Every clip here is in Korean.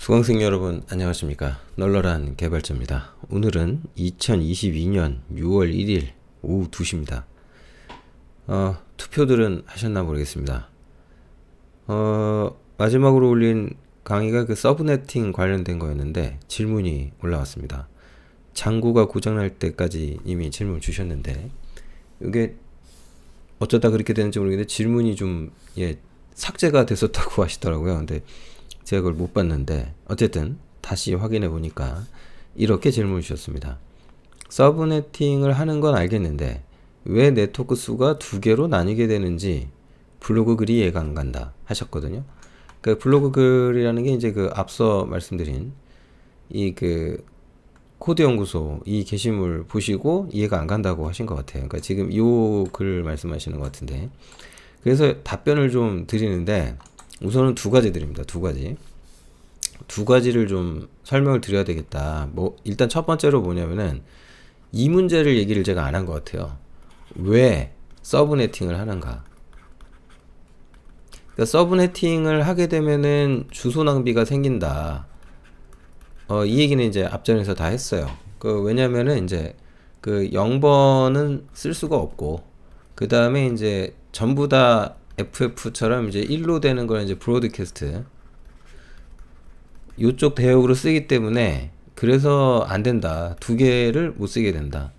수강생 여러분 안녕하십니까. 널널한 개발자입니다. 오늘은 2022년 6월 1일 오후 2시입니다. 투표들은 하셨나 모르겠습니다. 마지막으로 올린 강의가 그 서브네팅 관련된 거였는데 질문이 올라왔습니다. 장구가 고장날 때까지 이미 질문을 주셨는데 이게 어쩌다 그렇게 되는지 모르겠는데 질문이 좀 삭제가 됐었다고 하시더라고요. 근데 제가 그걸 못 봤는데 어쨌든 다시 확인해 보니까 이렇게 질문을 주셨습니다. 서브네팅을 하는 건 알겠는데 왜 네트워크 수가 두 개로 나뉘게 되는지 블로그 글이 이해가 안 간다 하셨거든요. 그 블로그 글이라는 게 이제 그 앞서 말씀드린 이 그 코드 연구소 이 게시물 보시고 이해가 안 간다고 하신 것 같아요. 그러니까 지금 요 글 말씀하시는 것 같은데, 그래서 답변을 좀 드리는데 우선은 두 가지 드립니다. 두 가지를 좀 설명을 드려야 되겠다. 일단 첫 번째로 뭐냐면은 이 문제를 얘기를 제가 안 한 것 같아요. 왜 서브네팅을 하는가? 그러니까 서브네팅을 하게 되면은 주소 낭비가 생긴다. 이 얘기는 이제 앞전에서 다 했어요. 왜냐면은 이제 그 0번은 쓸 수가 없고, 그 다음에 이제 전부 다 FF처럼 이제 1로 되는 건 이제 브로드캐스트 요쪽 대역으로 쓰기 때문에 그래서 안 된다. 두 개를 못 쓰게 된다.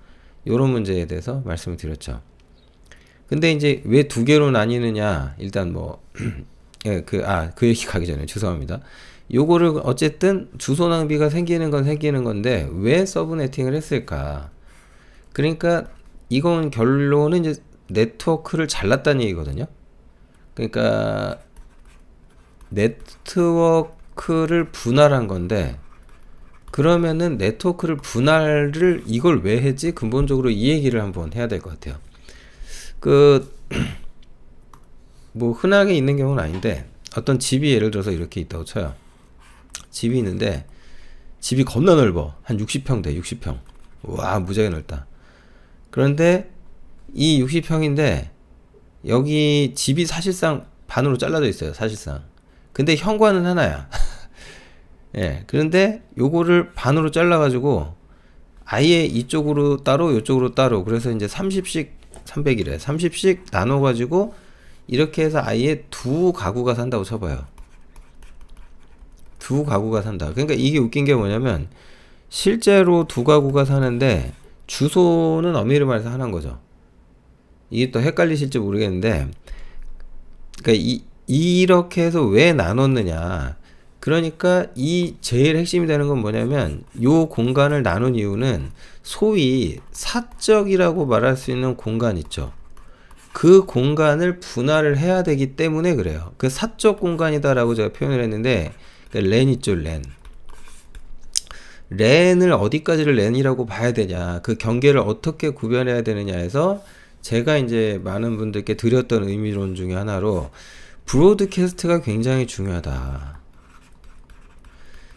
요런 문제에 대해서 말씀을 드렸죠. 근데 이제 왜 두 개로 나뉘느냐? 일단 그 얘기 가기 전에 죄송합니다. 요거를 어쨌든 주소 낭비가 생기는 건 생기는 건데 왜 서브네팅을 했을까? 그러니까 이건 결론은 이제 네트워크를 잘랐다는 얘기거든요. 그러니까 네트워크를 분할한 건데, 그러면은 네트워크를 분할을 이걸 왜 했지? 근본적으로 이 얘기를 한번 해야 될 것 같아요. 흔하게 있는 경우는 아닌데 어떤 집이 예를 들어서 이렇게 있다고 쳐요. 집이 있는데 집이 겁나 넓어. 한 60평 돼. 60평. 와, 무지하게 넓다. 그런데 이 60평인데 여기 집이 사실상 반으로 잘라져 있어요. 사실상. 근데 현관은 하나야. 예. 그런데 요거를 반으로 잘라가지고 아예 이쪽으로 따로 이쪽으로 따로, 그래서 이제 30씩 300이래. 30씩 나눠가지고 이렇게 해서 아예 두 가구가 산다고 쳐봐요. 두 가구가 산다. 그러니까 이게 웃긴 게 뭐냐면 실제로 두 가구가 사는데 주소는 엄밀히 말해서 하나인 거죠. 이게 또 헷갈리실지 모르겠는데, 그러니까 이렇게 해서 왜 나눴느냐? 그러니까 이 제일 핵심이 되는 건 뭐냐면 요 공간을 나눈 이유는 소위 사적이라고 말할 수 있는 공간 있죠. 그 공간을 분할을 해야 되기 때문에 그래요. 그 사적 공간이다라고 제가 표현을 했는데, 랜 있죠, 랜. 랜을 어디까지를 랜이라고 봐야 되냐, 그 경계를 어떻게 구별해야 되느냐에서 제가 이제 많은 분들께 드렸던 의미론 중에 하나로 브로드캐스트가 굉장히 중요하다.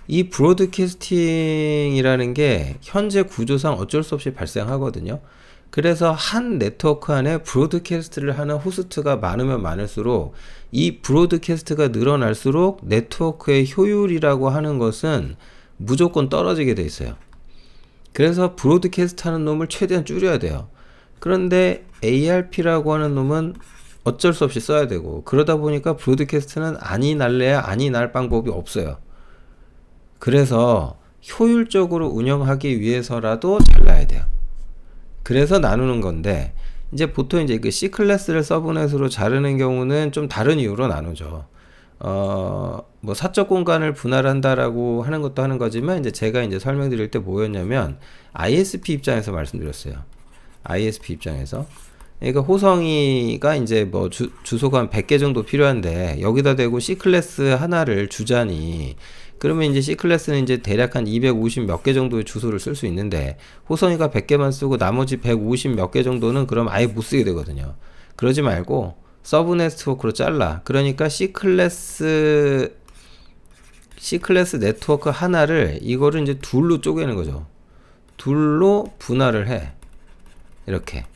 이 브로드캐스팅이라는 게 현재 구조상 어쩔 수 없이 발생하거든요. 그래서 한 네트워크 안에 브로드캐스트를 하는 호스트가 많으면 많을수록 이 브로드캐스트가 늘어날수록 네트워크의 효율이라고 하는 것은 무조건 떨어지게 돼 있어요. 그래서 브로드캐스트 하는 놈을 최대한 줄여야 돼요. 그런데 ARP라고 하는 놈은 어쩔 수 없이 써야 되고, 그러다 보니까 브로드캐스트는 아니 날래야 아니 날 방법이 없어요. 그래서 효율적으로 운영하기 위해서라도 잘라야 돼요. 그래서 나누는 건데, 이제 보통 이제 그 C클래스를 서브넷으로 자르는 경우는 좀 다른 이유로 나누죠. 사적 공간을 분할한다라고 하는 것도 하는 거지만, 이제 제가 이제 설명드릴 때 뭐였냐면, ISP 입장에서 말씀드렸어요. ISP 입장에서. 그러니까 호성이가 이제 주소가 한 100개 정도 필요한데, 여기다 대고 C클래스 하나를 주자니, 그러면 이제 C클래스는 이제 대략 한 250 몇 개 정도의 주소를 쓸 수 있는데, 호성이가 100개만 쓰고 나머지 150 몇 개 정도는 그럼 아예 못 쓰게 되거든요. 그러지 말고 서브 네트워크로 잘라. 그러니까 C클래스 네트워크 하나를 이거를 이제 둘로 쪼개는 거죠. 둘로 분할을 해. 이렇게.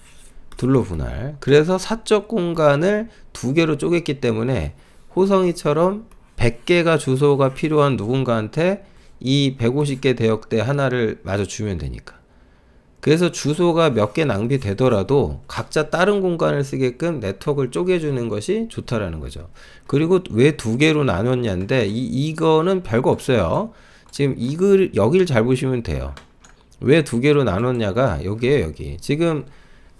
둘로 분할. 그래서 사적 공간을 두 개로 쪼갰기 때문에 호성이처럼 100개가 주소가 필요한 누군가한테 이 150개 대역대 하나를 마저 주면 되니까. 그래서 주소가 몇 개 낭비되더라도 각자 다른 공간을 쓰게끔 네트워크를 쪼개주는 것이 좋다라는 거죠. 그리고 왜 두 개로 나눴냐인데 이거는 별거 없어요. 지금 여기를 잘 보시면 돼요. 왜 두 개로 나눴냐가 여기에요, 여기. 지금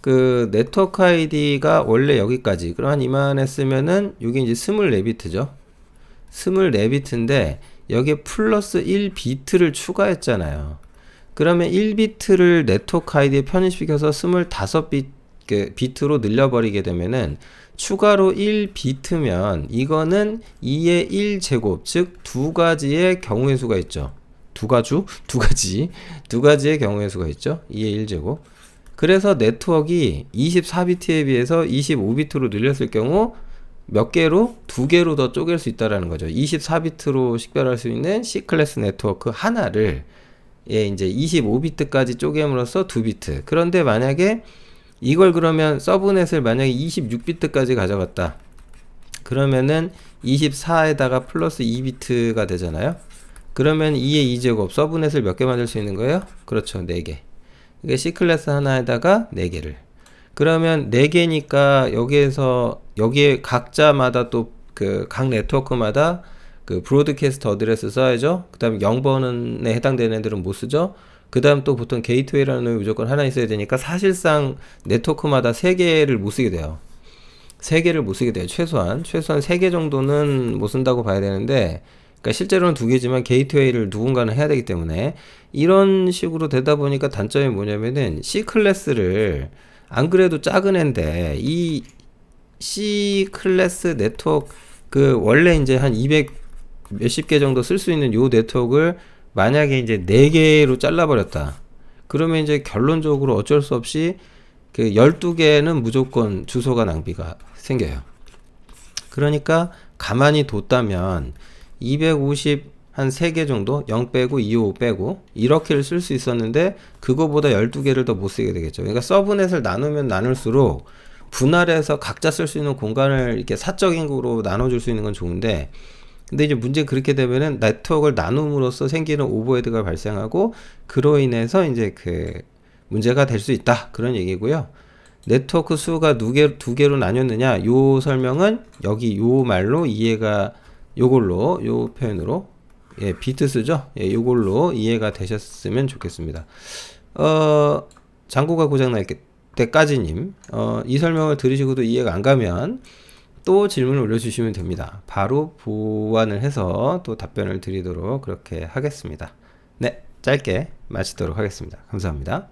그 네트워크 아이디가 원래 여기까지 그럼 이만했으면은 이게 이제 24비트죠. 24비트인데 여기에 플러스 1비트를 추가했잖아요. 그러면 1비트를 네트워크 아이디에 편입시켜서 25비트로 늘려버리게 되면은 추가로 1비트면 이거는 2의 1제곱, 즉 두 가지의 경우의 수가 있죠. 두 가지의 경우의 수가 있죠. 2의 1제곱. 그래서 네트워크가 24비트에 비해서 25비트로 늘렸을 경우 몇 개로? 두 개로 더 쪼갤 수 있다라는 거죠. 24비트로 식별할 수 있는 C클래스 네트워크 하나를 이제 25비트까지 쪼개므로써 2비트. 그런데 만약에 이걸 그러면 서브넷을 만약에 26비트까지 가져갔다. 그러면은 24에다가 플러스 2비트가 되잖아요. 그러면 2의 2제곱 서브넷을 몇 개 만들 수 있는 거예요? 그렇죠. 4개. 이게 C클래스 하나에다가 4개를. 그러면 4개니까 여기에 각자마다 또 그 각 네트워크마다 그 브로드캐스트 어드레스 써야죠. 그 다음 0번에 해당되는 애들은 못 쓰죠. 그 다음 또 보통 게이트웨이라는 놈이 무조건 하나 있어야 되니까 사실상 네트워크마다 3개를 못 쓰게 돼요. 3개를 못 쓰게 돼요. 최소한 3개 정도는 못 쓴다고 봐야 되는데, 그러니까 실제로는 2개지만 게이트웨이를 누군가는 해야 되기 때문에 이런 식으로 되다 보니까 단점이 뭐냐면은 C클래스를 안 그래도 작은 애인데 이 C클래스 네트워크 그 원래 이제 한 200 몇십 개 정도 쓸 수 있는 요 네트워크를 만약에 이제 4개로 잘라버렸다. 그러면 이제 결론적으로 어쩔 수 없이 그 12개는 무조건 주소가 낭비가 생겨요. 그러니까 가만히 뒀다면 250 한 3개 정도 0 빼고 255 빼고 이렇게를 쓸 수 있었는데 그거보다 12개를 더 못 쓰게 되겠죠. 그러니까 서브넷을 나누면 나눌수록 분할해서 각자 쓸 수 있는 공간을 이렇게 사적인 거로 나눠줄 수 있는 건 좋은데, 근데 이제 문제 그렇게 되면은 네트워크를 나눔으로써 생기는 오버헤드가 발생하고 그로 인해서 이제 그 문제가 될 수 있다. 그런 얘기고요. 네트워크 수가 두 개로 나뉘었느냐? 요 설명은 여기 요 말로 이해가 요걸로 요 표현으로 비트 수죠. 요걸로 이해가 되셨으면 좋겠습니다. 장고가 고장날 때까지님 이 설명을 들으시고도 이해가 안 가면 또 질문을 올려주시면 됩니다. 바로 보완을 해서 또 답변을 드리도록 그렇게 하겠습니다. 네, 짧게 마치도록 하겠습니다. 감사합니다.